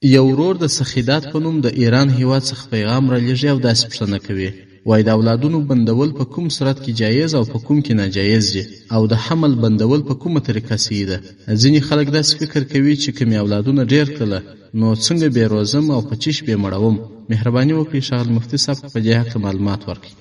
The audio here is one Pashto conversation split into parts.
یو ورور د سخیدات په نوم د ایران هیواد څخه پیغام رالیږي او داسې پوښتنه کوي، وایي د اولادونو بندول په کوم صورت کې جایز او په کوم کې ناجایز دي، او د حمل بندول په کومه طریقه صحیح ده. ځینې خلک داسې فکر کوي چې که مې اولادونه ډېر کړله نو څنګه بې روزم او په چیش بې مړوم. مهرباني وکړئ ښاغلی مفتي صاحب په دې هکله معلومات ورکړئ.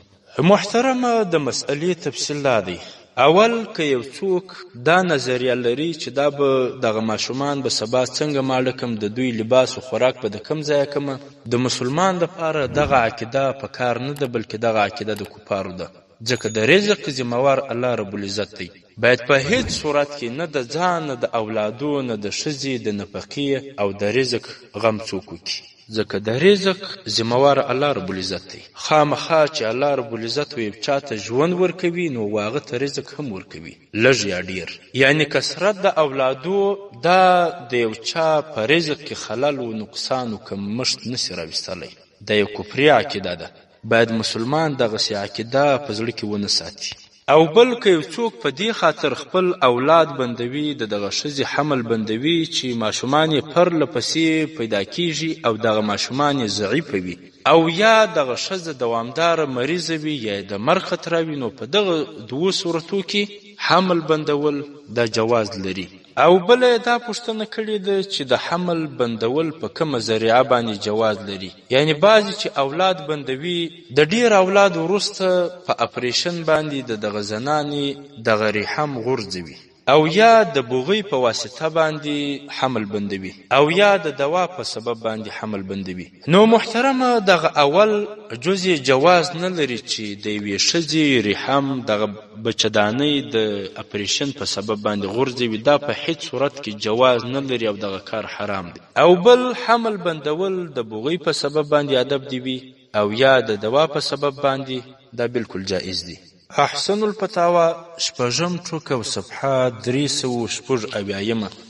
محترمه، د مسئلې تفصیل دا دی. اول که یو څوک دا نظریه لري چې دا به دغه ماشومان به سبا څنګه ماړه کم، د دوی لباس او خوراک به د کم ځایه کمه، د مسلمان دپاره دغه عقیده په کار نه ده، بلکې دغه عقیده د کفارو ده. ځکه د رزق ذمهوار الله رب العزت دی. باید په هیڅ صورت کې نه د ځان نه د اولادو نه د ښځې د نفقې او د رزق غم څوک وکړي، ځکه د رزق ذمهوار الله رب العزت دی. خامخا چې الله رب العزت یو چاته ژوند ورکوي نو هغه ته رزق هم ورکوي، لږ یا ډیر. یعنی کثرت د اولادو دا د یو چا په رزق کې خلل و نقصان و کمښت نسي راوستلی، دا یو کفري عقیده ده. باید مسلمان دغسې عقیده په زړه کې ونه ساتي. او بل که یو څوک په دې خاطر خپل اولاد بندوي، د دغه ښځې حمل بندوي چې ماشومان یې پرله پسې پیدا کیږي او دغه ماشومان یې ضعیفه وي، او یا دغه ښځه دوامداره مریضه وي یا د مرګ خطره وي، نو په دغه دوو صورتو کې حمل بندول دا جواز لري. او بله دا پوښتنه کړې ده چې د حمل بندول په کومه ذریعه باندې جواز لري. یعنی بعضې چې اولاد بندوي د ډیر اولاد وروسته په اپریشن باندې د دغه زنانې دغه رحم غورځوي، او یا د بوغۍ په واسطه باندې حمل بندوي، او یا د دوا په سبب باندې حمل بندوي. نو محترمه، دغه اول جزء جواز نه لري چې د یوې ښځې رحم دغه بچه‌دانۍ د اپریشن په سبب باندې غورځوي، دا په هیڅ صورت کې جواز نه لري او دغه کار حرام دی. او بل حمل بندول د بوغۍ په سبب باندې ادب دی وي، او یا د دوا په سبب باندې، دا بالکل جائز دی. احسن الفتاوا شپږم ټوک او صفحه 376